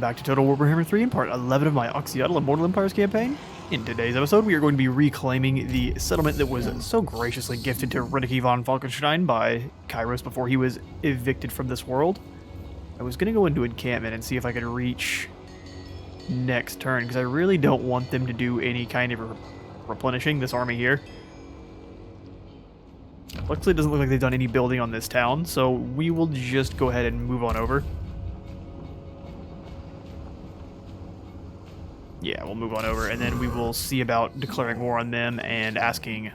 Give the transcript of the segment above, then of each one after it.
back to Total Warhammer 3 in part 11 of my Oxyotl Immortal Empires campaign. In today's episode, we are going to be reclaiming the settlement that was so graciously gifted to Renneke von Falkenstein by Kairos before he was evicted from this world. I was going to go into encampment and see if I could reach next turn, because I really don't want them to do any kind of replenishing this army here. Luckily, it doesn't look like they've done any building on this town, so we will just go ahead and move on over. Yeah, we'll move on over, and then we will see about declaring war on them and asking,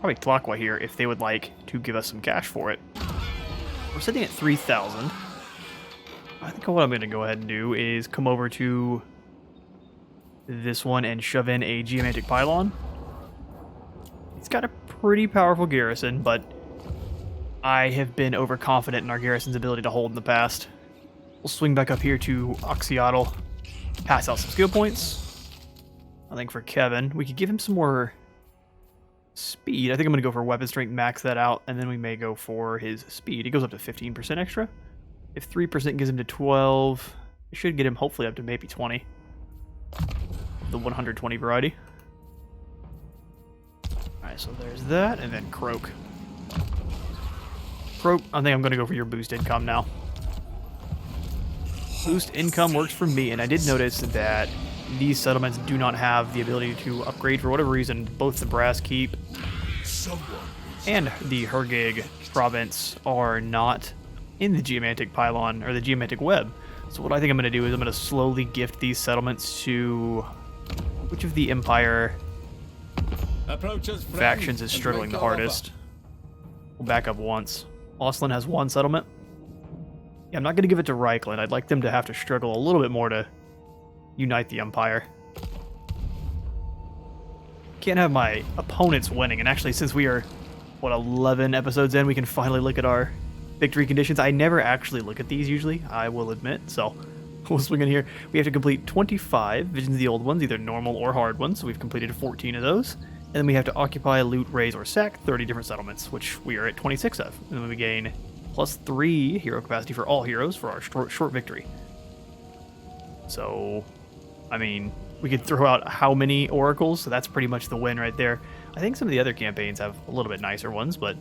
probably Tlaqua here, if they would like to give us some cash for it. We're sitting at 3,000. I think what I'm going to go ahead and do is come over to this one and shove in a geomantic pylon. It's got a pretty powerful garrison, but I have been overconfident in our garrison's ability to hold in the past. We'll swing back up here to Oxyotl. Pass out some skill points. I think for Kevin, we could give him some more speed. I think I'm going to go for weapon strength, max that out, and then we may go for his speed. It goes up to 15% extra. If 3% gives him to 12, it should get him hopefully up to maybe 20. The 120 variety. Alright, so there's that, and then Croak. Croak, I think I'm going to go for your boost income now. Boost income works for me, and I did notice that these settlements do not have the ability to upgrade for whatever reason. Both the Brass Keep and the Hergig province are not in the geomantic pylon or the geomantic web. So what I think I'm going to do is I'm going to slowly gift these settlements to which of the Empire factions is struggling the hardest. We'll back up once. OSTLAND has one settlement. Yeah, I'm not going to give it to Reichland. I'd like them to have to struggle a little bit more to unite the Empire. Can't have my opponents winning. And actually, since we are, 11 episodes in, we can finally look at our victory conditions. I never actually look at these usually, I will admit. So we'll swing in here. We have to complete 25 Visions of the Old Ones, either normal or hard ones. So we've completed 14 of those. And then we have to occupy, loot, raise, or sack 30 different settlements, which we are at 26 of. And then we gain +3 hero capacity for all heroes for our short victory. So, I mean, we could throw out how many oracles, so that's pretty much the win right there. I think some of the other campaigns have a little bit nicer ones, but...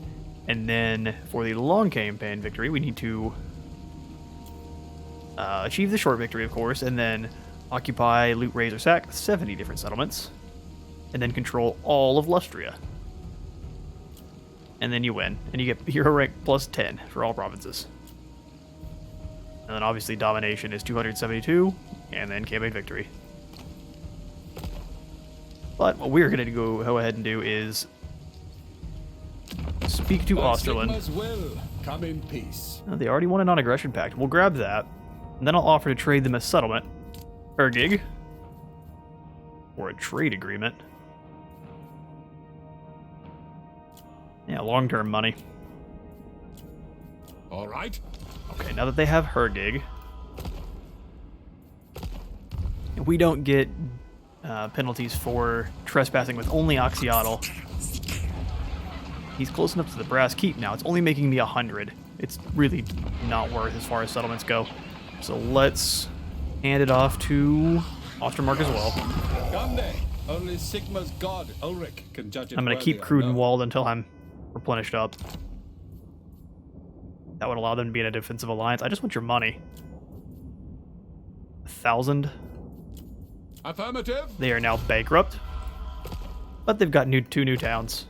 And then, for the long campaign victory, we need to achieve the short victory, of course, and then occupy, loot, raise, or sack 70 different settlements, and then control all of Lustria. And then you win, and you get hero rank +10 for all provinces. And then obviously domination is 272, and then campaign victory. But what we're going to go ahead and do is speak to OSTLAND. Will come in peace. Oh, they already won a non-aggression pact. We'll grab that, and then I'll offer to trade them a settlement, or a gig, or a trade agreement. Yeah, long-term money. All right. Okay, now that they have her gig, we don't get penalties for trespassing with only Oxyotl. He's close enough to the Brass Keep now. It's only making me 100. It's really not worth as far as settlements go. So let's hand it off to Ostermark as well. Only Sigma's god Ulrich can judge it. I'm going to keep Crudenwald until I'm replenished up. That would allow them to be in a defensive alliance. I just want your money. 1,000. Affirmative. They are now bankrupt, but they've got two new towns.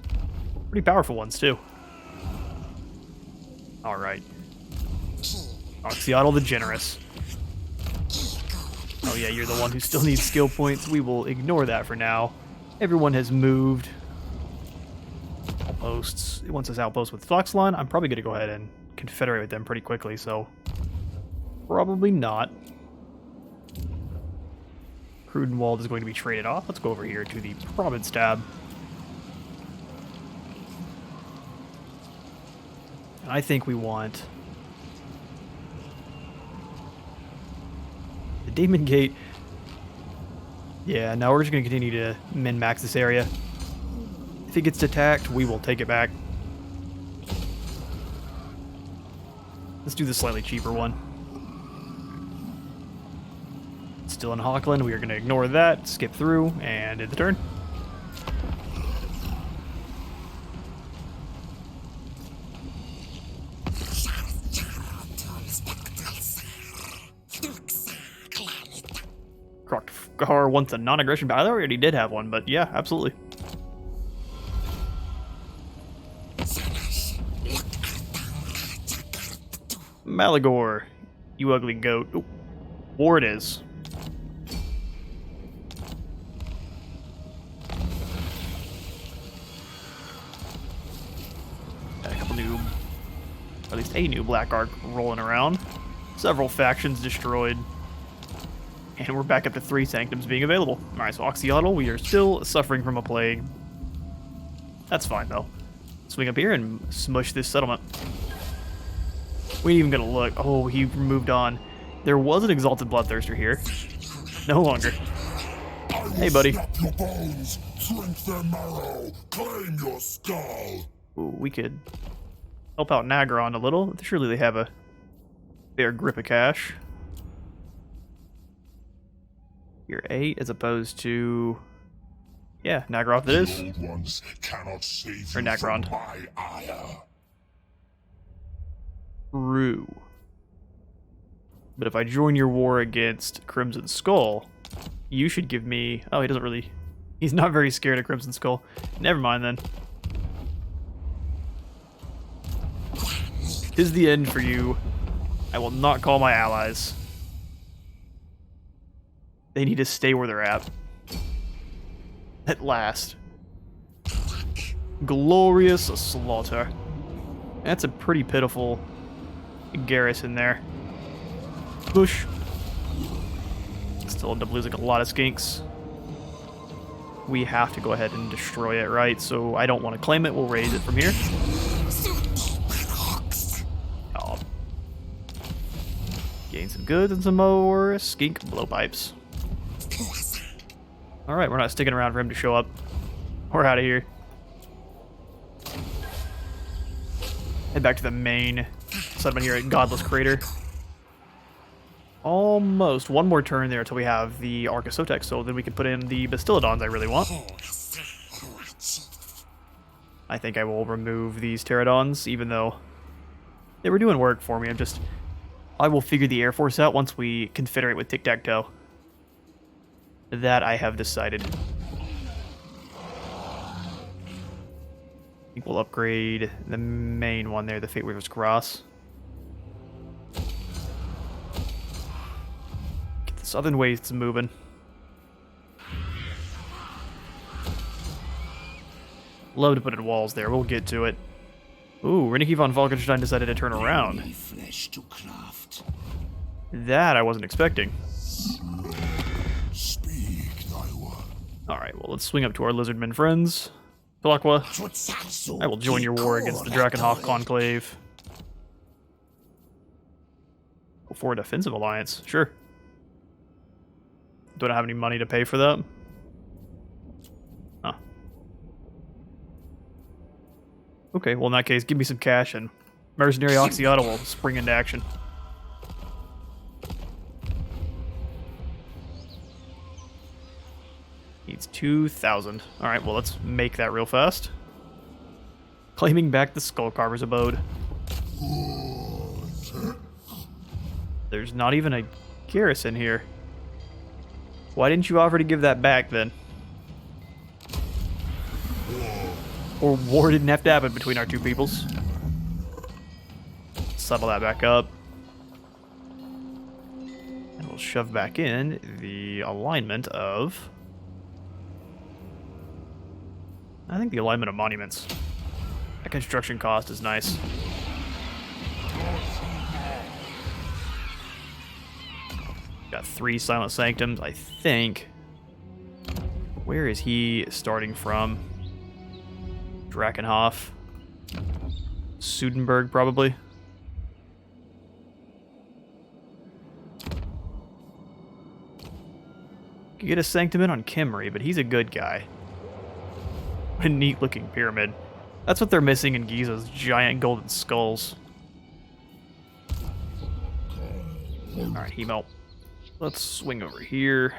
Pretty powerful ones too. All right. Oxyotl the Generous. Oh yeah, you're the one who still needs skill points. We will ignore that for now. Everyone has moved. Outposts. It wants us outpost with Foxline. I'm probably going to go ahead and confederate with them pretty quickly, so probably not. Crudenwald is going to be traded off. Let's go over here to the province tab. And I think we want the Demon Gate. Yeah, now we're just going to continue to min-max this area. If it gets attacked, we will take it back. Let's do the slightly cheaper one. Still in Hawkland, we are going to ignore that, skip through, and end the turn. Krokgar wants a non-aggression, but I already did have one, but yeah, absolutely. Malagor, you ugly goat. Ooh, war it is. Got a couple new, or at least a new Black Ark rolling around. Several factions destroyed. And we're back up to 3 Sanctums being available. Alright, so Oxyotl, we are still suffering from a plague. That's fine, though. Swing up here and smush this settlement. We ain't even gonna look. Oh, he moved on. There was an Exalted Bloodthirster here. No longer. Hey, buddy. Your bones, drink their marrow, claim your skull. Ooh, we could help out Nagron a little. Surely they have a fair grip of cash. You're 8 as opposed to... Yeah, Nagroth it is. The old ones cannot save Or you Nagron. from my ire. True. But if I join your war against Crimson Skull, you should give me... Oh, he doesn't really... He's not very scared of Crimson Skull. Never mind, then. 'Tis the end for you. I will not call my allies. They need to stay where they're at. At last. Glorious slaughter. That's a pretty pitiful garrison there. Push. Still end up losing a lot of skinks. We have to go ahead and destroy it, right? So I don't want to claim it. We'll raise it from here. Oh. Gain some goods and some more skink blowpipes. Alright, we're not sticking around for him to show up. We're out of here. Head back to the main settlement here at Godless Crater. Almost. One more turn there until we have the Arcosotex, so then we can put in the Bastillodons I really want. I think I will remove these Pterodons, even though they were doing work for me. I will figure the Air Force out once we confederate with Tic-Tac-Toe. That I have decided. I think we'll upgrade the main one there, the Fate Weaver's Cross. Get the southern wastes moving. Love to put in walls there, we'll get to it. Ooh, Renicky von Falkenstein decided to turn around. That I wasn't expecting. Alright, well, let's swing up to our lizardmen friends. Pilakwa, I will join your war against the Drakenhof Conclave. For a defensive alliance, sure. Don't have any money to pay for that. Huh. Okay, well in that case, give me some cash and Mercenary Oxyotl will spring into action. Needs 2,000. Alright, well let's make that real fast. Claiming back the Skullcarver's abode. There's not even a garrison here. Why didn't you offer to give that back then? Or war didn't have to happen between our two peoples. Settle that back up. And we'll shove back in the alignment of... I think the alignment of monuments. That construction cost is nice. Got 3 Silent Sanctums, I think. Where is he starting from? Drakenhof. Sudenburg, probably. Could get a Sanctum in on Kimmery, but he's a good guy. What a neat looking pyramid. That's what they're missing in Giza's giant golden skulls. Alright, Hemel. Let's swing over here.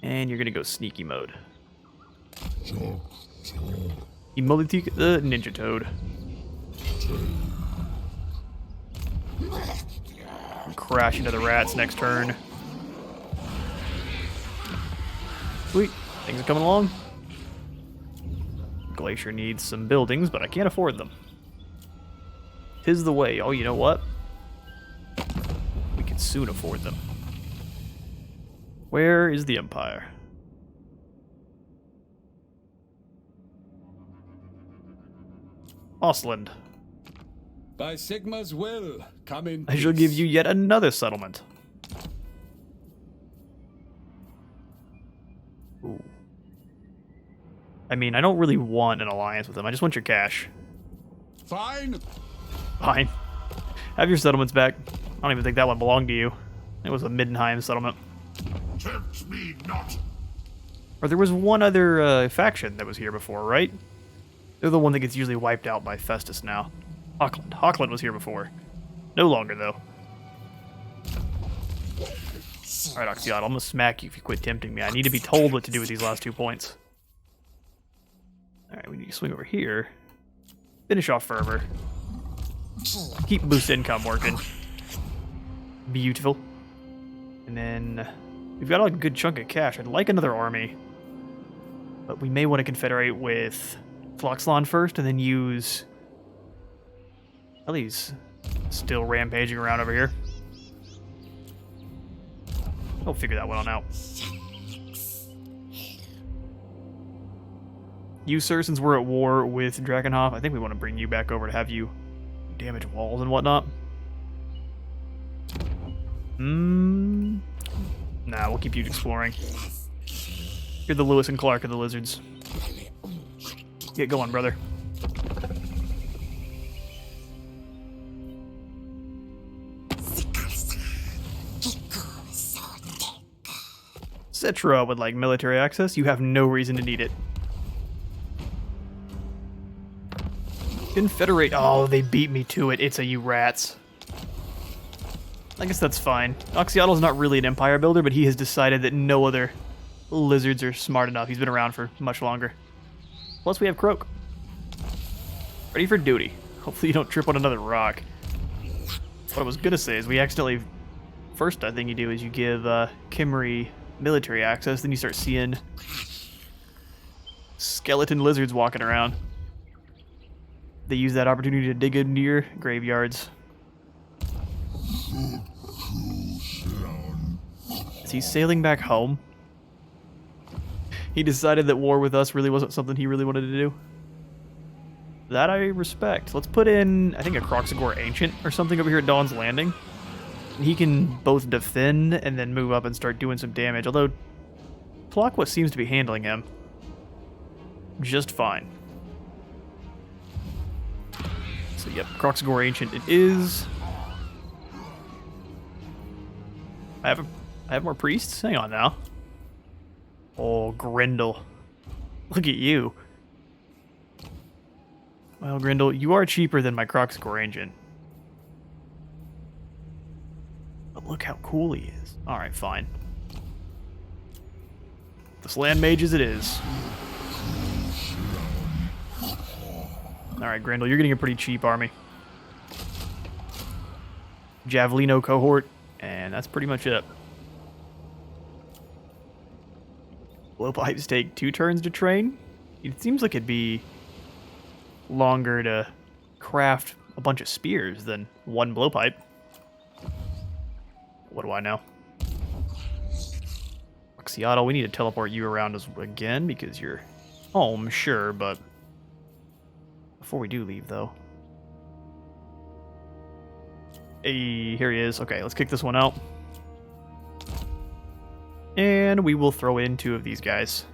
And you're gonna go sneaky mode. Emolitique the Ninja Toad. Crash into the rats next turn. Sweet. Things are coming along. Glacier needs some buildings, but I can't afford them. 'Tis the way. Oh, you know what? We can soon afford them. Where is the Empire? OSTLAND. By Sigma's will, come in I shall peace. give you yet another settlement. Ooh. I mean, I don't really want an alliance with them. I just want your cash. Fine. Fine. Have your settlements back. I don't even think that one belonged to you. It was a Middenheim settlement. Tempt me not. Or there was one other faction that was here before, right? They're the one that gets usually wiped out by Festus now. Hochland. Hochland was here before. No longer, though. Alright, Oxyotl, I'm gonna smack you if you quit tempting me. I need to be told what to do with these last 2 points. Alright, we need to swing over here. Finish off Fervor. Keep boost income working. Beautiful. And then we've got a good chunk of cash. I'd like another army. But we may want to confederate with Oxyotl first and then use... Well, he's still rampaging around over here. I'll figure that one on out. You, sir, since we're at war with Drakenhof, I think we want to bring you back over to have you damage walls and whatnot. Nah, we'll keep you exploring. You're the Lewis and Clark of the lizards. Get going, brother. Citra would like military access. You have no reason to need it. Confederate. Oh, they beat me to it. It's a you rats. I guess that's fine. Oxyotl's not really an empire builder, but he has decided that no other lizards are smart enough. He's been around for much longer. Plus, we have Croak. Ready for duty. Hopefully you don't trip on another rock. What I was gonna say is we accidentally... First thing you do is you give Kimmery military access, then you start seeing skeleton lizards walking around. They use that opportunity to dig into your graveyards. Is he sailing back home? He decided that war with us really wasn't something he really wanted to do. That I respect. Let's put in, I think, a Croxagore Ancient or something over here at Dawn's Landing. He can both defend and then move up and start doing some damage, although Tlaqua seems to be handling him just fine. So yep, Croxagore Ancient it is. I have more priests? Hang on now. Oh, Grendel. Look at you. Well, Grendel, you are cheaper than my Croxagore Ancient. But look how cool he is. Alright, fine. This land mages it is. Alright, Grendel, you're getting a pretty cheap army. Javelino cohort, and that's pretty much it. Blowpipes take 2 turns to train. It seems like it'd be longer to craft a bunch of spears than 1 blowpipe. What do I know? Oxyotl, we need to teleport you around again because you're home, sure, but before we do leave, though. Hey, here he is. Okay, let's kick this one out. And we will throw in 2 of these guys.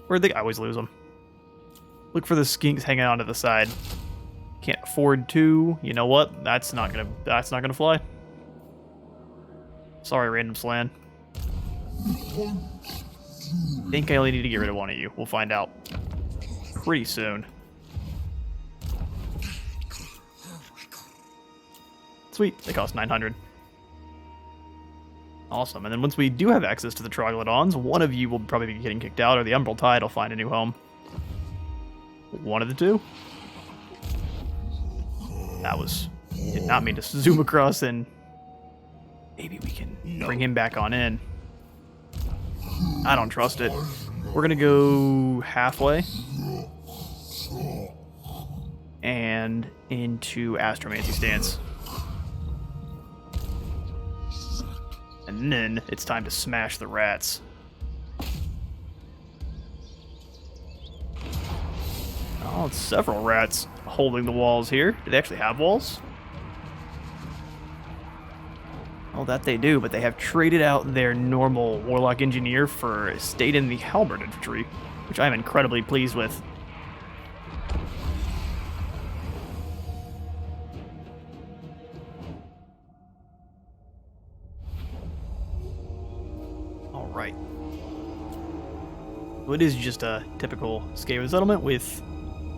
Or I always lose them. Look for the skinks hanging on to the side. Can't afford 2. You know what? That's not gonna fly. Sorry, random slan. Think I only need to get rid of 1 of you. We'll find out pretty soon. Sweet, they cost 900. Awesome. And then once we do have access to the Troglodyons, one of you will probably be getting kicked out, or the Umbral Tide will find a new home. One of the two. That was... Did not mean to zoom across, and maybe we can bring him back on in. I don't trust it. We're gonna go halfway. And into Astromancy stance. And then it's time to smash the rats. Oh, it's several rats holding the walls here. Do they actually have walls? Oh, that they do, but they have traded out their normal Warlock Engineer for stayed in the Halberd Infantry, which I'm incredibly pleased with. Alright. So it is just a typical Skaven settlement with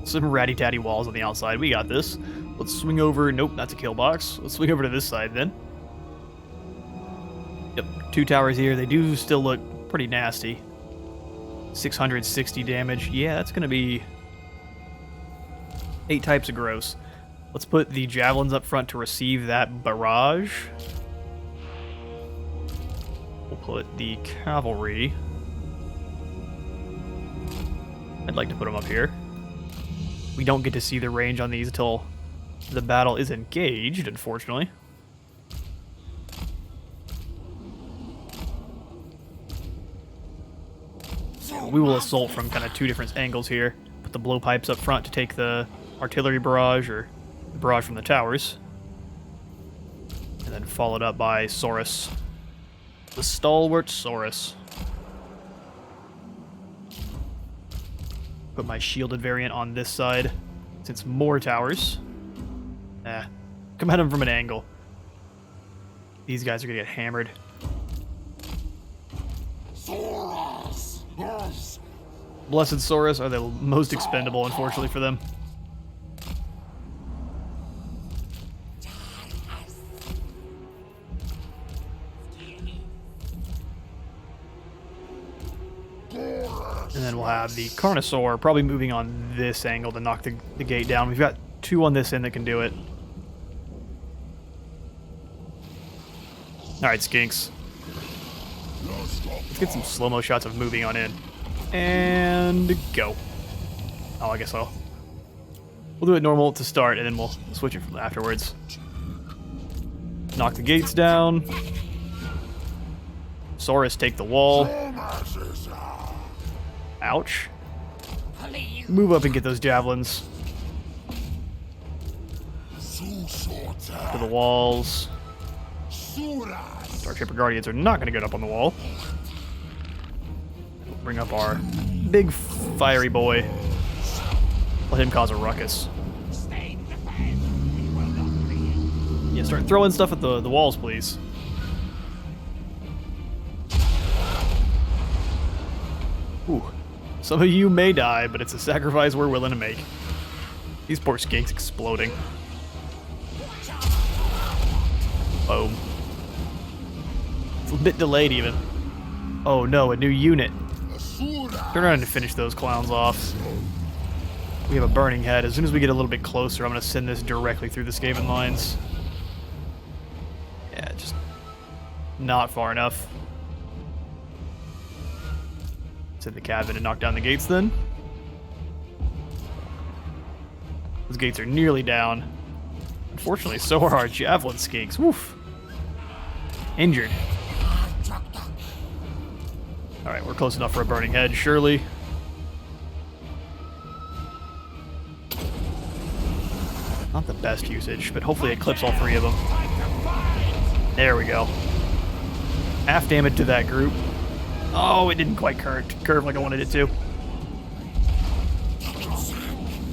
some ratty-tatty walls on the outside. We got this. Let's swing over. Nope, that's a kill box. Let's swing over to this side then. Yep, 2 towers here. They do still look pretty nasty. 660 damage. Yeah, that's going to be 8 types of gross. Let's put the javelins up front to receive that barrage. We'll put the cavalry. I'd like to put them up here. We don't get to see the range on these until the battle is engaged, unfortunately. We will assault from kind of 2 different angles here. Put the blowpipes up front to take the artillery barrage, or the barrage from the towers. And then followed up by Saurus. The stalwart Saurus. Put my shielded variant on this side, since more towers. Come at them from an angle. These guys are gonna get hammered. Blessed Saurus are the most expendable, unfortunately for them. And then we'll have the Carnosaur probably moving on this angle to knock the gate down. We've got 2 on this end that can do it. Alright, Skinks. Let's get some slow-mo shots of moving on in. And go. Oh, I guess We'll do it normal to start, and then we'll switch it from afterwards. Knock the gates down. Saurus, take the wall. Ouch. Move up and get those javelins. To the walls. Starshipper Guardians are not going to get up on the wall. We'll bring up our big fiery boy. Let him cause a ruckus. Yeah, start throwing stuff at the walls, please. Ooh. Some of you may die, but it's a sacrifice we're willing to make. These poor skinks exploding. Boom. It's a bit delayed even. Oh no, a new unit. Turn around and finish those clowns off. We have a burning head. As soon as we get a little bit closer, I'm going to send this directly through the Skaven lines. Yeah, just not far enough. Send the cabin and knock down the gates then. Those gates are nearly down. Unfortunately, so are our javelin skinks. Woof. Injured. Alright, we're close enough for a burning head, surely. Not the best usage, but hopefully it clips all 3 of them. There we go. Half damage to that group. Oh, it didn't quite curve like I wanted it to.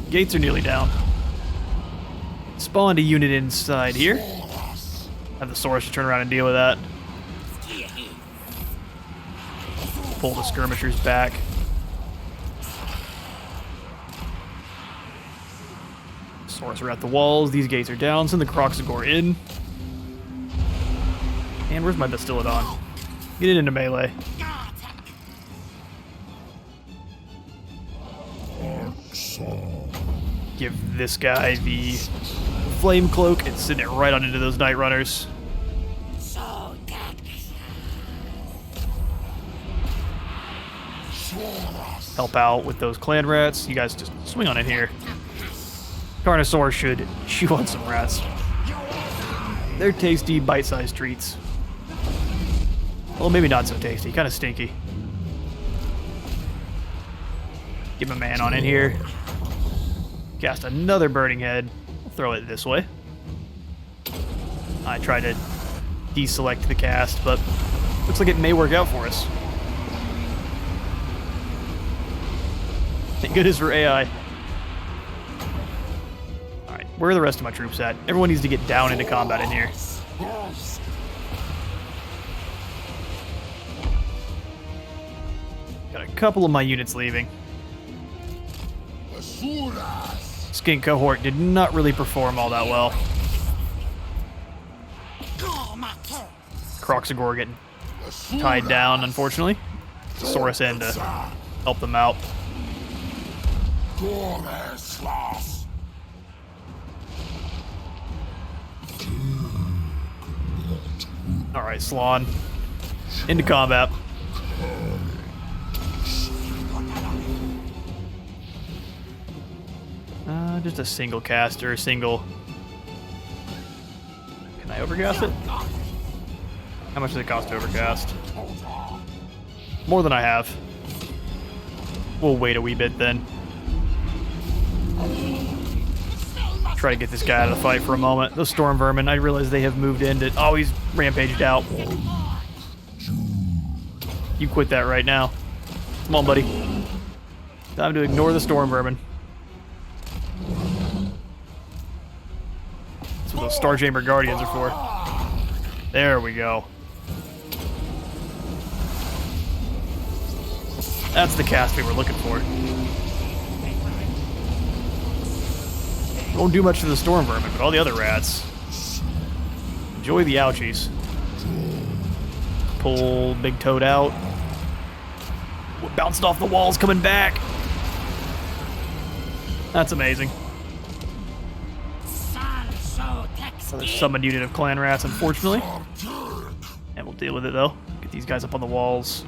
Gates are nearly down. Spawned a unit inside here. Have the Saurus to turn around and deal with that. Pull the skirmishers back. Saurus are at the walls. These gates are down. Send the Croxagore in. And where's my Bastillodon? Get it into melee. Give this guy the flame cloak and send it right on into those night runners. Help out with those clan rats. You guys just swing on in here. Carnosaur should chew on some rats. They're tasty, bite-sized treats. Well, maybe not so tasty. Kind of stinky. Give a man on in here. Cast another burning head. I'll throw it this way. I tried to deselect the cast, but looks like it may work out for us. Thank goodness for AI. Alright, where are the rest of my troops at? Everyone needs to get down into combat in here. Got a couple of my units leaving. Skink cohort did not really perform all that well. Croxagore getting tied down, unfortunately. Saurus in to help them out. Alright, Slawn. Into combat. Just a single caster, single... Can I overcast it? How much does it cost to overcast? More than I have. We'll wait a wee bit then. Try to get this guy out of the fight for a moment. Those storm vermin, I realize they have moved into... Oh, he's rampaged out. You quit that right now. Come on, buddy. Time to ignore the storm vermin. That's what those Star Chamber Guardians are for. There we go. That's the cast we were looking for. Won't do much to the storm vermin, but all the other rats. Enjoy the ouchies. Pull Big Toad out. Bounced off the walls, coming back. That's amazing. Another summoned unit of clan rats, unfortunately. And we'll deal with it though. Get these guys up on the walls.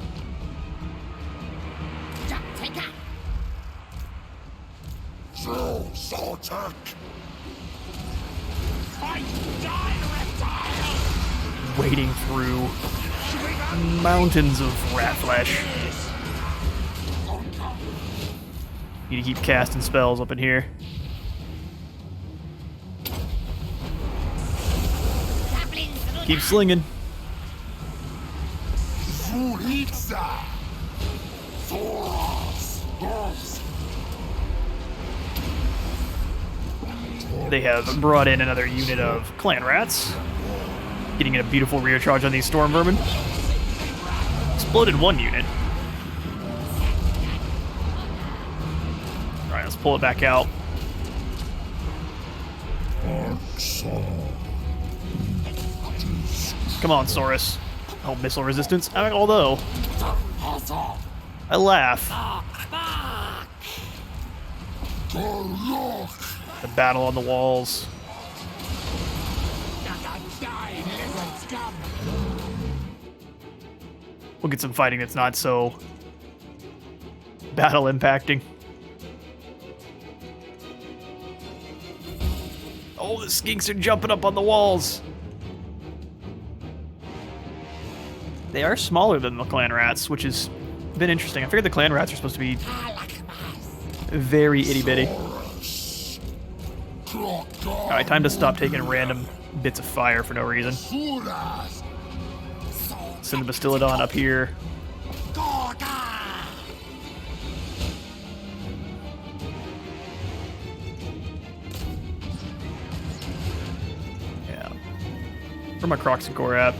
Wading through mountains of rat flesh. Need to keep casting spells up in here. Keep slinging. They have brought in another unit of clan rats. Getting a beautiful rear charge on these storm vermin. Exploded one unit. Alright, let's pull it back out. Come on, Saurus. Oh, missile resistance. Although, I laugh. The battle on the walls. We'll get some fighting that's not so battle impacting. Oh, the skinks are jumping up on the walls. They are smaller than the clan rats, which has been interesting. I figured the clan rats are supposed to be very itty-bitty. Alright, time to stop taking random bits of fire for no reason. Send the Bastillodon up here. Yeah. Where my Croxagore at?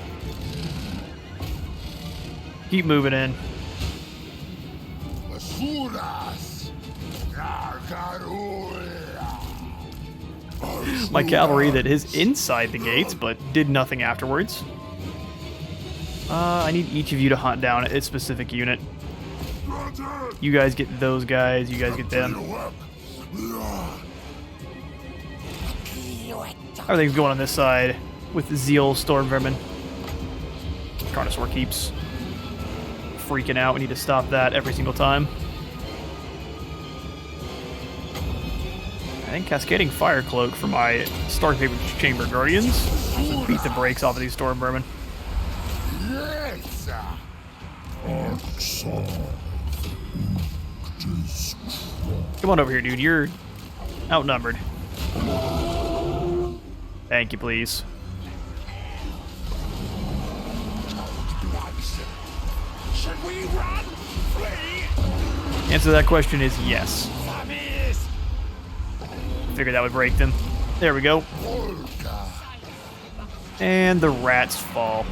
Keep moving in. My cavalry that is inside the gates, but did nothing afterwards. I need each of you to hunt down a specific unit. You guys get those guys, you guys get them. Everything's going on this side with the Zeal Storm Vermin. Carnosaur keeps freaking out. We need to stop that every single time. I think Cascading Fire Cloak for my Starcraven Chamber Guardians should beat the brakes off of these Storm Vermin. Come on over here, dude. You're outnumbered. Thank you, please. Should we run? Answer to that question is yes. Figured that would break them. There we go. And the rats fall.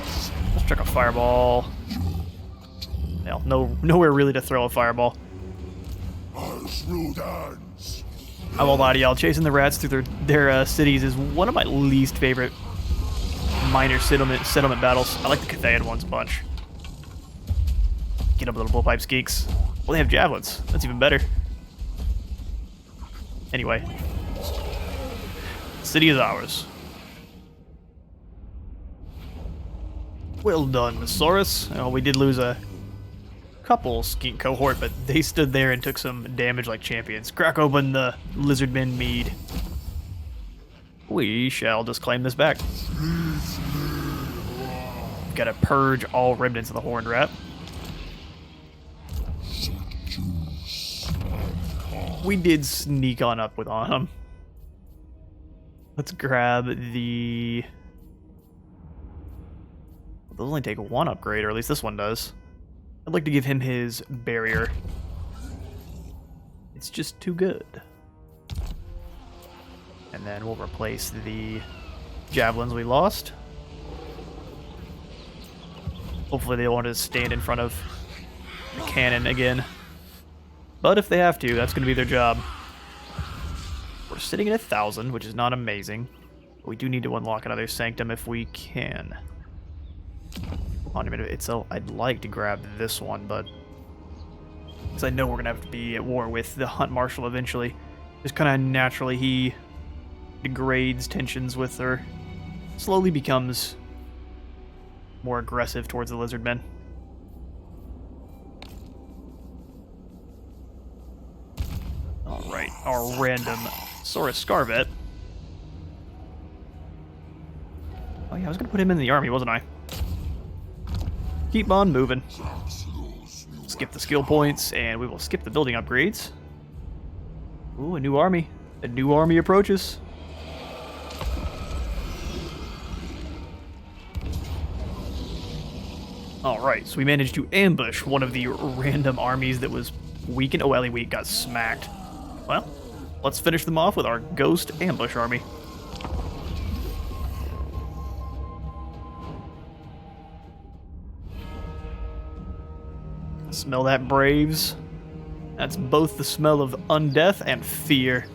Let's chuck a fireball. Well, nowhere really to throw a fireball. I won't lie to y'all, chasing the rats through their cities is one of my least favorite minor settlement battles. I like the Cathayan ones a bunch. Get up, little bullpipe skeeks. Well, they have javelins. That's even better. Anyway. City is ours. Well done, Saurus. Oh, we did lose a couple skink cohort, but they stood there and took some damage like champions. Crack open the lizardmen mead. We shall just claim this back. Gotta purge all remnants of the horned rat. We did sneak on up with him. Let's grab the... Those only take one upgrade, or at least this one does. I'd like to give him his barrier. It's just too good. And then we'll replace the javelins we lost. Hopefully they won't just stand in front of the cannon again. But if they have to, that's going to be their job. We're sitting at 1,000, which is not amazing. But we do need to unlock another sanctum if we can. Hold on a minute. I'd like to grab this one, but... because I know we're going to have to be at war with the Hunt Marshal eventually. Just kind of naturally he degrades tensions with her. Slowly becomes more aggressive towards the lizardmen. Alright, our random Saurus Scarvet. Oh yeah, I was going to put him in the army, wasn't I? Keep on moving. Skip the skill points, and we will skip the building upgrades. Ooh, a new army. A new army approaches. Alright, so we managed to ambush one of the random armies that was weakened. Oh, Ellie Weak got smacked. Well, let's finish them off with our Ghost Ambush Army. Smell that, Braves? That's both the smell of undeath and fear.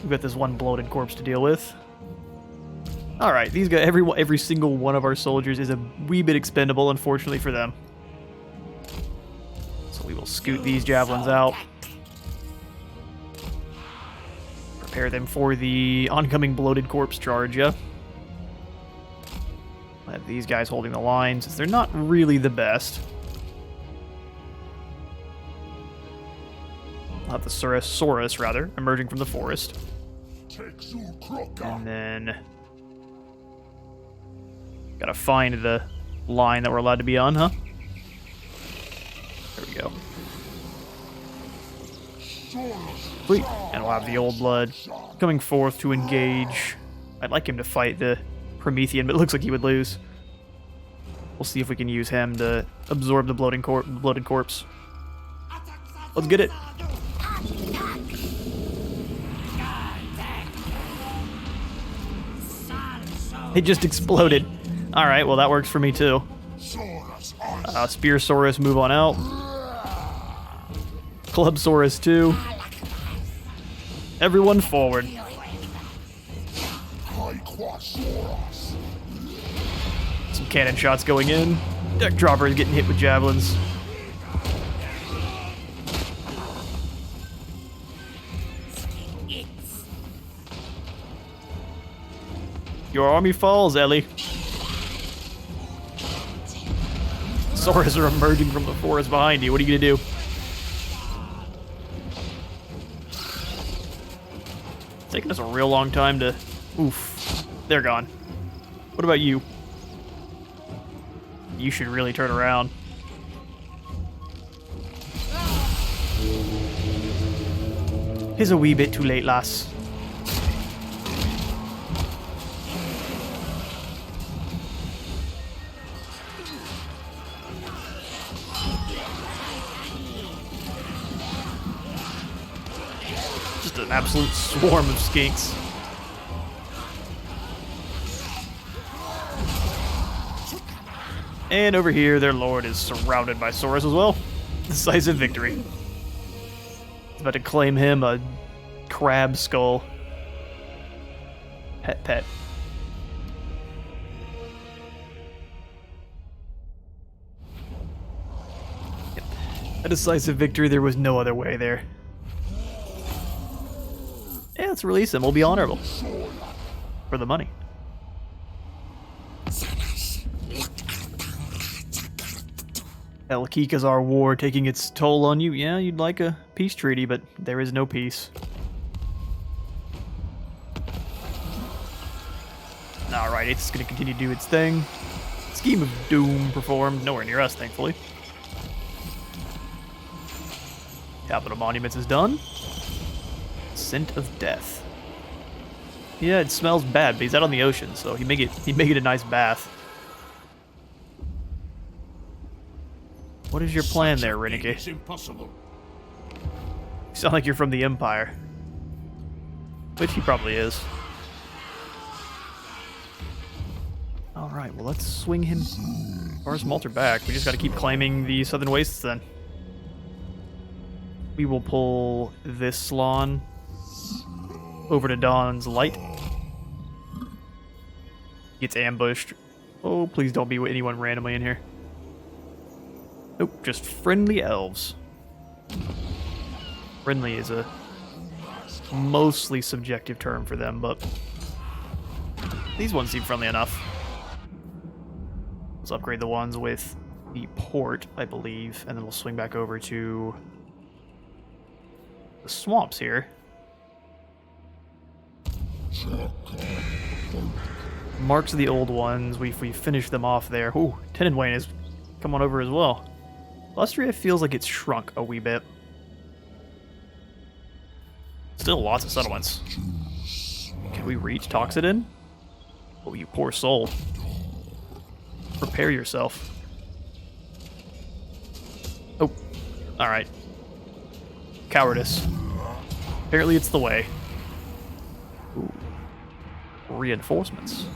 We've got this one bloated corpse to deal with. Alright, these guys, every single one of our soldiers is a wee bit expendable, unfortunately for them. So we will scoot these javelins out. Prepare them for the oncoming bloated corpse charge, yeah? I'll have these guys holding the line, since they're not really the best. I'll have the Saurus, rather, emerging from the forest. And then... gotta find the line that we're allowed to be on, huh? There we go. Sweet. And we'll have the Old Blood coming forth to engage. I'd like him to fight the Promethean, but it looks like he would lose. We'll see if we can use him to absorb the bloated corpse. Let's get it. It just exploded. Alright, well that works for me too. Spearsaurus, move on out. Clubsaurus too. Everyone forward. Some cannon shots going in. Deck dropper is getting hit with javelins. Your army falls, Ellie. Saurus are emerging from the forest behind you. What are you gonna do? It's taking us a real long time to... Oof. They're gone. What about you? You should really turn around. He's a wee bit too late, lass. Just an absolute swarm of skinks. And over here, their lord is surrounded by Saurus as well. Decisive victory. He's about to claim him a crab skull. Pet. Yep. A decisive victory, there was no other way there. Yeah, let's release him. We'll be honorable. For the money. El Kikazar War taking its toll on you. Yeah, you'd like a peace treaty, but there is no peace. Alright, it's going to continue to do its thing. Scheme of Doom performed. Nowhere near us, thankfully. Capital Monuments is done. Scent of Death. Yeah, it smells bad, but he's out on the ocean, so he'd make it a nice bath. What is your plan there, Renegade? It's impossible. You sound like you're from the Empire. Which he probably is. Alright, well let's swing him Forest Malter back. We just gotta keep claiming the Southern Wastes then. We will pull this Slan over to Dawn's Light. Gets ambushed. Oh, please don't be anyone randomly in here. Nope, just friendly elves. Friendly is a mostly subjective term for them, but these ones seem friendly enough. Let's upgrade the ones with the port, I believe, and then we'll swing back over to the swamps here. Marks of the old ones, we finish them off there. Ooh, Tenenwain has come on over as well. Lustria feels like it's shrunk a wee bit. Still lots of settlements. Can we reach Toxodon? Oh, you poor soul. Prepare yourself. Oh, alright. Cowardice. Apparently it's the way. Ooh. Reinforcements.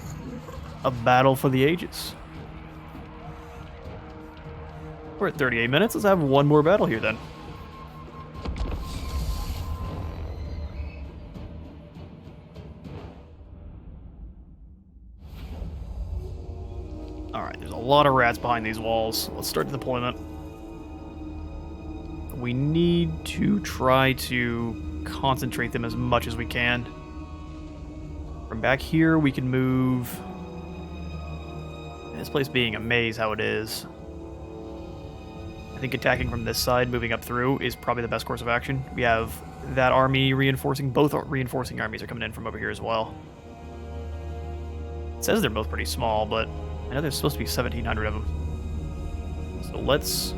A battle for the ages. We're at 38 minutes. Let's have one more battle here then. Alright, there's a lot of rats behind these walls. Let's start the deployment. We need to try to concentrate them as much as we can. From back here, we can move... This place being a maze how it is. I think attacking from this side, moving up through, is probably the best course of action. We have that army reinforcing. Both reinforcing armies are coming in from over here as well. It says they're both pretty small, but I know there's supposed to be 1,700 of them. So let's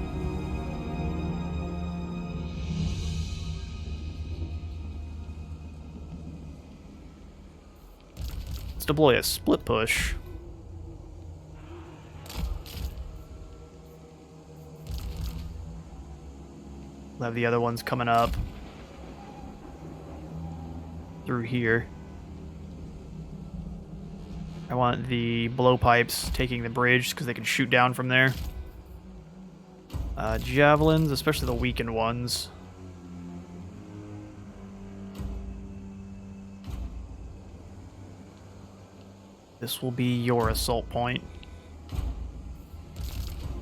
deploy a split push. We'll have the other ones coming up through here. I want the blowpipes taking the bridge because they can shoot down from there. Javelins, especially the weakened ones. This will be your assault point.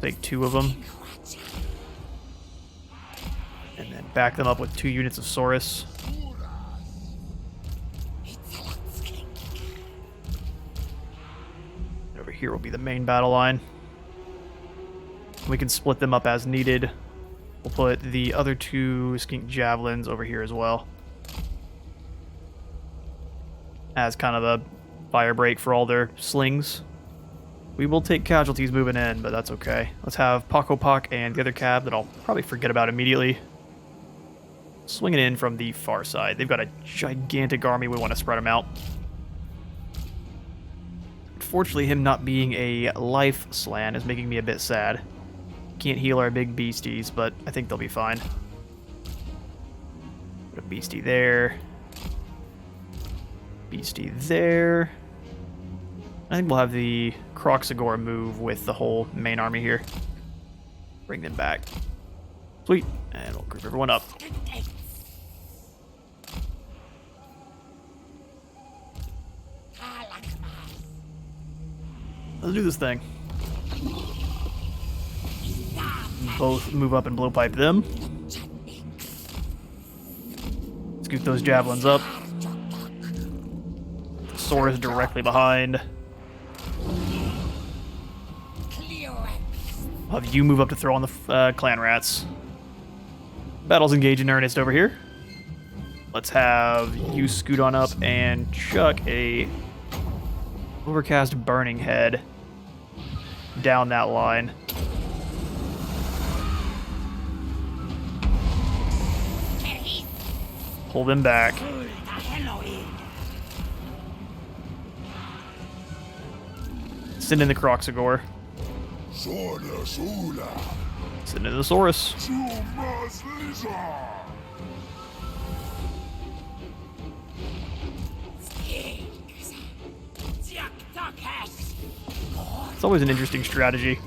take 2 of them. And then back them up with 2 units of Saurus. Over here will be the main battle line. We can split them up as needed. We'll put the other 2 skink javelins over here as well, as kind of a fire break for all their slings. We will take casualties moving in, but that's okay. Let's have Paco Pac and the other cab that I'll probably forget about immediately swinging in from the far side. They've got a gigantic army. We want to spread them out. Unfortunately, him not being a life slan is making me a bit sad. Can't heal our big beasties, but I think they'll be fine. Put a beastie there. Beastie there. I think we'll have the Croxagore move with the whole main army here. Bring them back. Sweet. And we'll group everyone up. Let's do this thing. Both move up and blowpipe them. Scoot those javelins up. Saurus directly behind. I'll have you move up to throw on the clan rats. Battle's engaged in earnest over here. Let's have you scoot on up and chuck a overcast burning head down that line. Pull them back. Send in the Croxagore. Send in the Saurus. It's always an interesting strategy.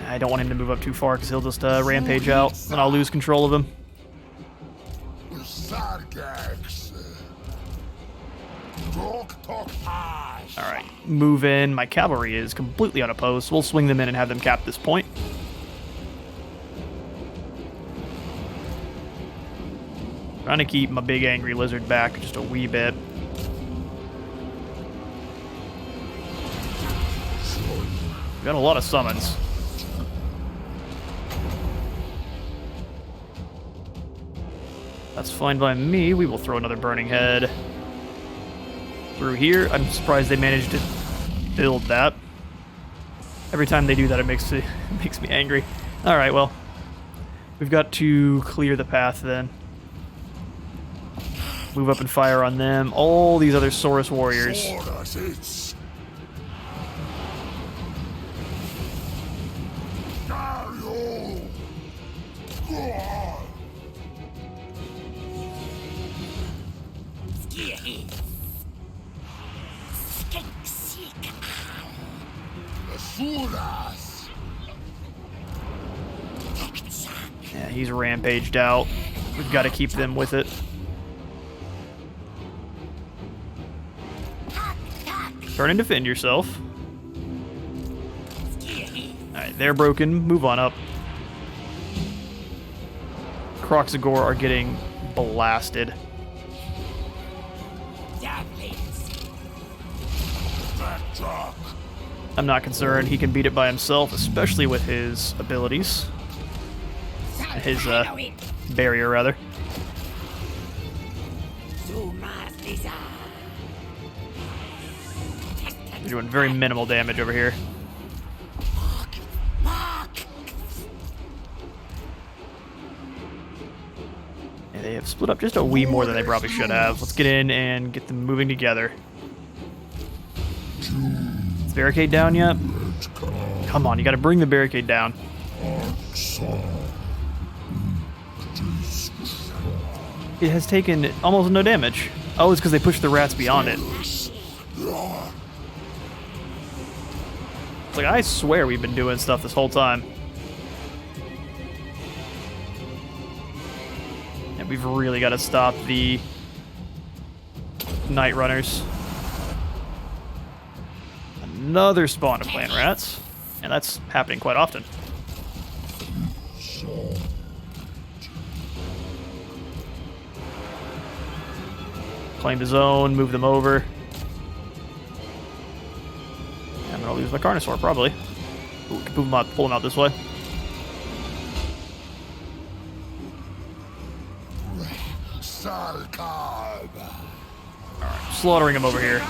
I don't want him to move up too far because he'll just rampage out, and I'll lose control of him. Alright, move in. My cavalry is completely unopposed, so we'll swing them in and have them cap this point. Trying to keep my big angry lizard back just a wee bit. We got a lot of summons. That's fine by me. We will throw another burning head through here. I'm surprised they managed to build that. Every time they do that, it makes me angry. All right, well, we've got to clear the path then. Move up and fire on them. All these other Saurus warriors. Yeah, he's rampaged out. We've got to keep them with it. Turn and defend yourself. Alright, they're broken. Move on up. Croxagore are getting blasted. I'm not concerned. He can beat it by himself, especially with his abilities. His barrier, rather. We're doing very minimal damage over here. And they have split up just a wee more than they probably should have. Let's get in and get them moving together. Is the barricade down yet? Come on, you gotta bring the barricade down. It has taken almost no damage. Oh, it's because they pushed the rats beyond it. It's like, I swear we've been doing stuff this whole time. And we've really got to stop the Night Runners. Another spawn of clan rats. And that's happening quite often. Claim the zone, move them over. I'm gonna lose my Carnosaur, probably. Ooh, we can move him out, pull him out this way. Alright, slaughtering him over here.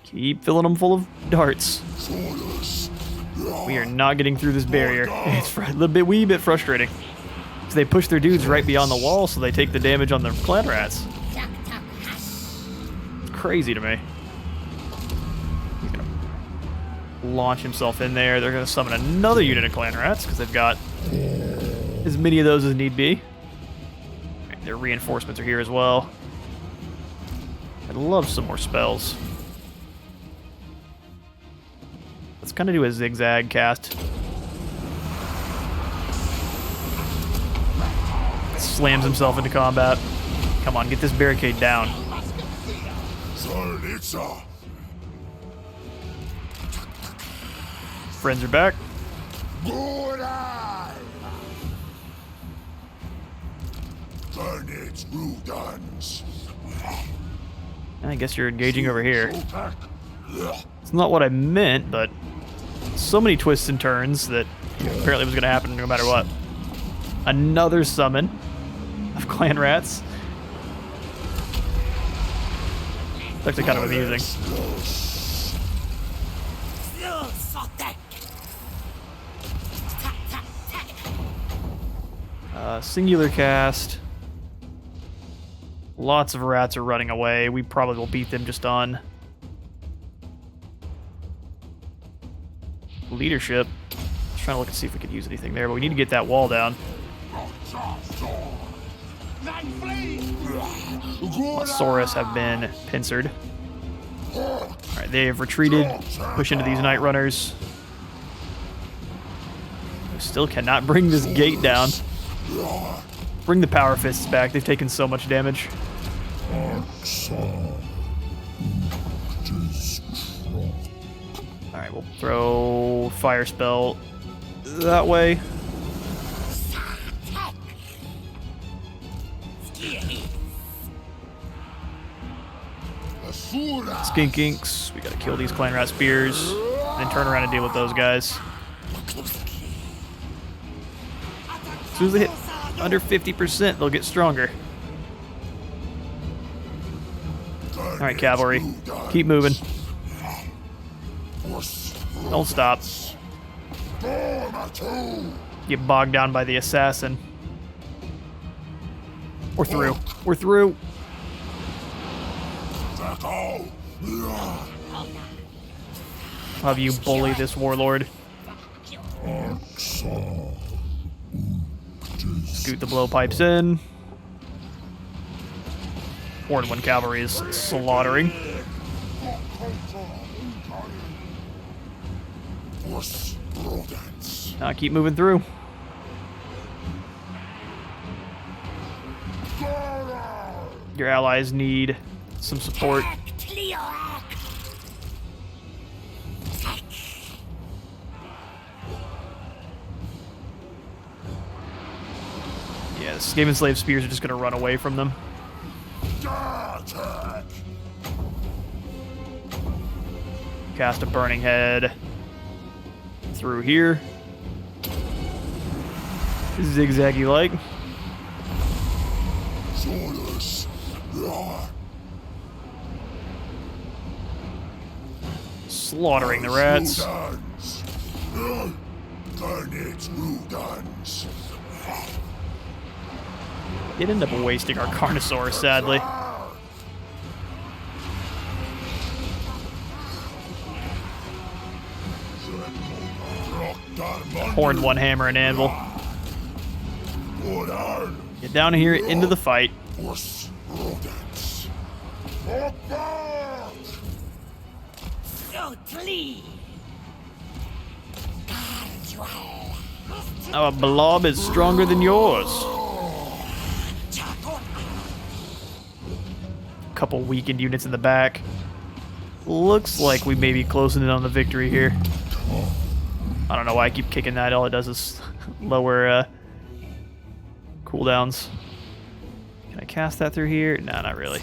Keep filling them full of darts. We are not getting through this barrier. It's a wee bit frustrating. So they push their dudes right beyond the wall, so they take the damage on the clan rats. It's crazy to me. He's gonna launch himself in there. They're gonna summon another unit of clan rats because they've got as many of those as need be. Right, their reinforcements are here as well. I'd love some more spells. Let's kind of do a zigzag cast. Slams himself into combat. Come on, get this barricade down. Friends are back. I guess you're engaging over here. It's not what I meant, but so many twists and turns that apparently was going to happen no matter what. Another summon of clan rats. It's actually kind of amusing. Singular cast. Lots of rats are running away. We probably will beat them just on leadership. Just trying to look and see if we could use anything there, but we need to get that wall down. Saurus have been pincered. Alright, they have retreated. Push into these Night Runners. We still cannot bring this gate down. Bring the Power Fists back. They've taken so much damage. Alright, we'll throw Fire Spell that way. Skink Inks. We gotta kill these clan rat spears. Then turn around and deal with those guys. As soon as they hit under 50%, they'll get stronger. Alright, cavalry. Keep moving. Don't stop. Get bogged down by the assassin. We're through. We're through. Have you bully this warlord? Scoot the blowpipes in. Horde 1 cavalry is slaughtering. Now keep moving through. Your allies need some support. Yeah, the Skaven slave spears are just going to run away from them. Cast a burning head through here. Zigzaggy like. Slaughtering the rats. It ended up wasting our Carnosaur, sadly. Horn 1 hammer and anvil. Get down here into the fight. Our blob is stronger than yours. couple weakened units in the back. Looks like we may be closing in on the victory here. I don't know why I keep kicking that. All it does is lower cooldowns. Can I cast that through here? No, not really.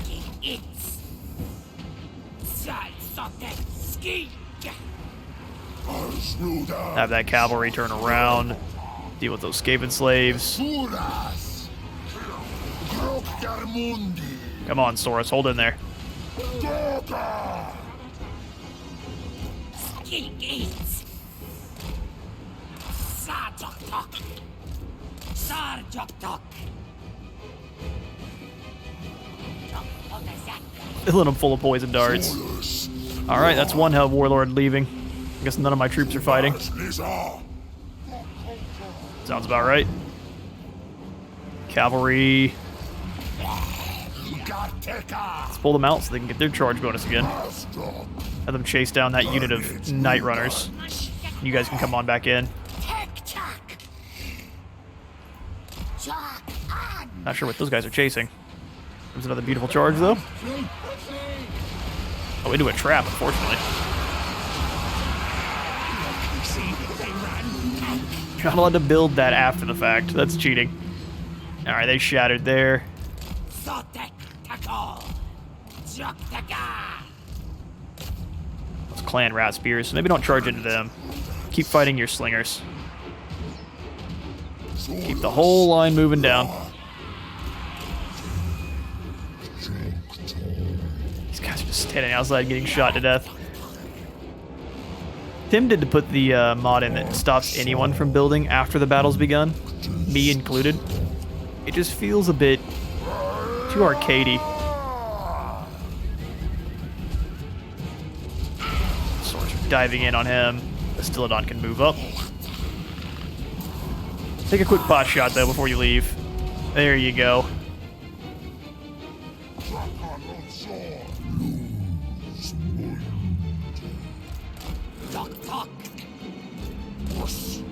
Have that cavalry turn around. Deal with those Skaven slaves. Come on, Saurus, hold in there. Filling them full of poison darts. Alright, that's one hell warlord leaving. I guess none of my troops are fighting. Sounds about right. Cavalry. Let's pull them out so they can get their charge bonus again. Have them chase down that unit of night runners. You guys can come on back in. Not sure what those guys are chasing. There's another beautiful charge though. Oh, into a trap, unfortunately. You're not allowed to build that after the fact. That's cheating. Alright, they shattered there. Those clan rat spears, so maybe don't charge into them. Keep fighting your slingers. Keep the whole line moving down. These guys are just standing outside getting shot to death. Tempted to put the mod in that stops anyone from building after the battle's begun, me included. It just feels a bit too arcadey. Swords are diving in on him. Bastillodon can move up. Take a quick pot shot though before you leave. There you go.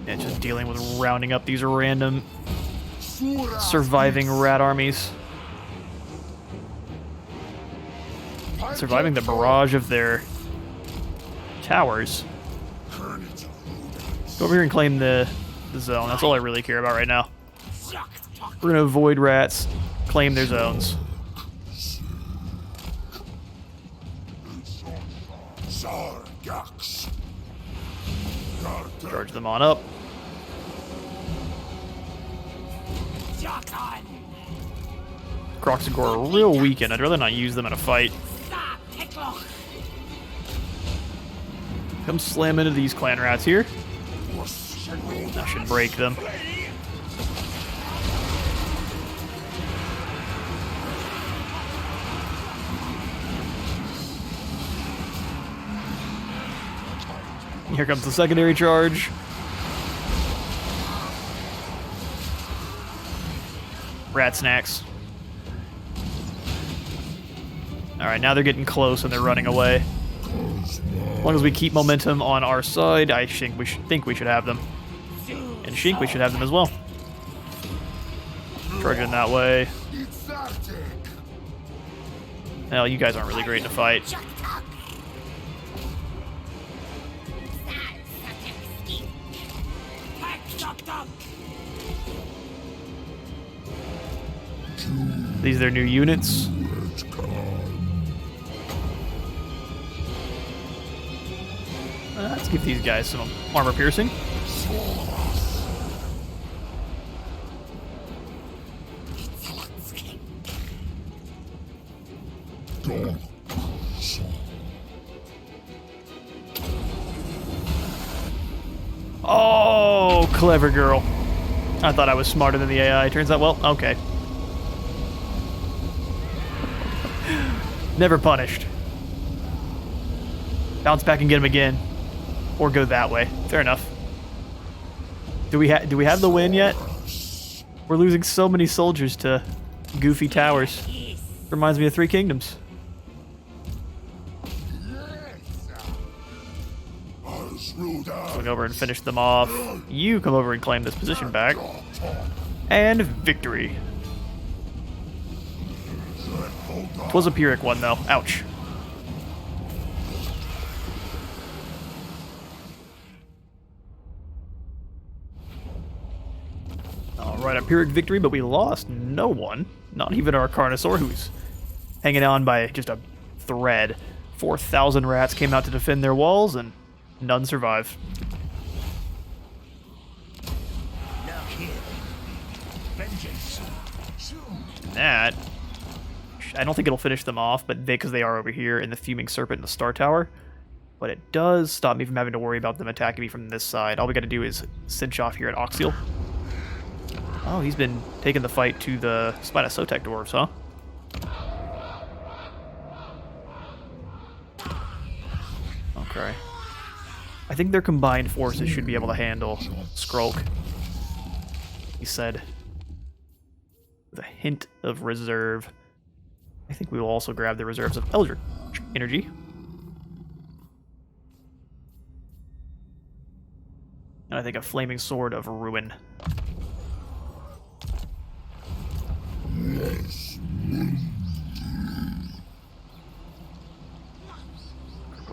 And just dealing with rounding up these random surviving rat armies. Surviving the barrage of their towers. Go over here and claim the zone. That's all I really care about right now. We're gonna avoid rats, claim their zones. Charge them on up. Croxagore are real weakened. I'd rather not use them in a fight. Come slam into these clan rats here. That should break them. Here comes the secondary charge. Rat snacks. Alright, now they're getting close and they're running away. As long as we keep momentum on our side, I think we should have them. And Shink, we should have them as well. Charge in that way. Hell, you guys aren't really great in a fight. These are their new units. Let's give these guys some armor piercing. Oh, clever girl. I thought I was smarter than the AI. Turns out, well, okay. Never punished. Bounce back and get him again. Or go that way. Fair enough. Do we have the win yet? We're losing so many soldiers to goofy towers. Reminds me of Three Kingdoms. Going over and finish them off. You come over and claim this position back. And victory. 'Twas a Pyrrhic one, though. Ouch. Alright, a Pyrrhic victory, but we lost no one. Not even our Carnosaur, who's hanging on by just a thread. 4,000 rats came out to defend their walls, and none survive. That, I don't think it'll finish them off, but because they are over here in the Fuming Serpent and the Star Tower. But it does stop me from having to worry about them attacking me from this side. All we got to do is cinch off here at Oxyotl. Oh, he's been taking the fight to the Spinosotek dwarves, huh? Okay. I think their combined forces should be able to handle Skrulk. He said. With a hint of reserve. I think we will also grab the reserves of Eldritch Energy. And I think a Flaming Sword of Ruin.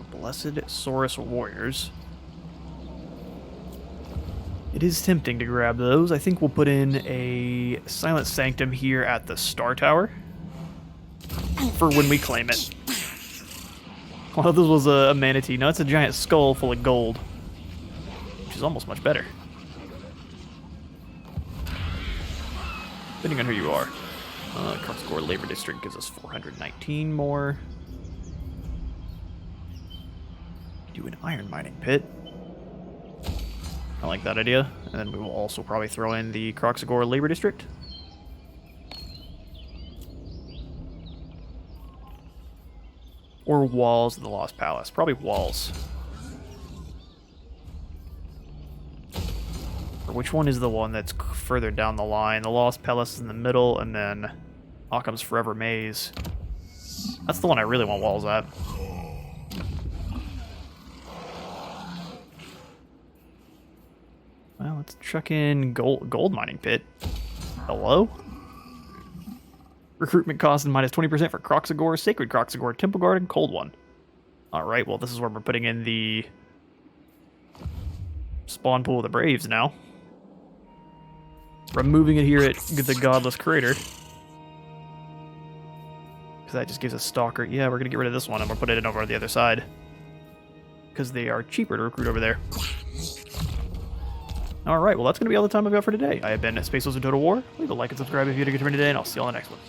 Blessed Saurus Warriors. It is tempting to grab those. I think we'll put in a Silent Sanctum here at the Star Tower for when we claim it. Well, this was a manatee. No, it's a giant skull full of gold, which is almost much better. Depending on who you are. Kroxgor Labor District gives us 419 more. Do an iron mining pit. I like that idea. And then we will also probably throw in the Kroxgor Labor District. Or walls of the Lost Palace. Probably walls. Or which one is the one that's further down the line? The Lost Palace is in the middle, and then Occam's Forever Maze. That's the one I really want walls at. Well, let's chuck in gold mining pit. Hello? Recruitment cost and minus 20% for Kroxgor, Sacred Kroxgor, Temple Guard, and Cold One. Alright, well, this is where we're putting in the spawn pool of the Braves now. Removing it here at the Godless Crater. Because that just gives us Stalker. Yeah, we're going to get rid of this one and we'll put it in over on the other side. Because they are cheaper to recruit over there. Alright, well that's going to be all the time I've got for today. I have been Space Wars in Total War. Leave a like and subscribe if you had a good turn today, and I'll see you on the next one.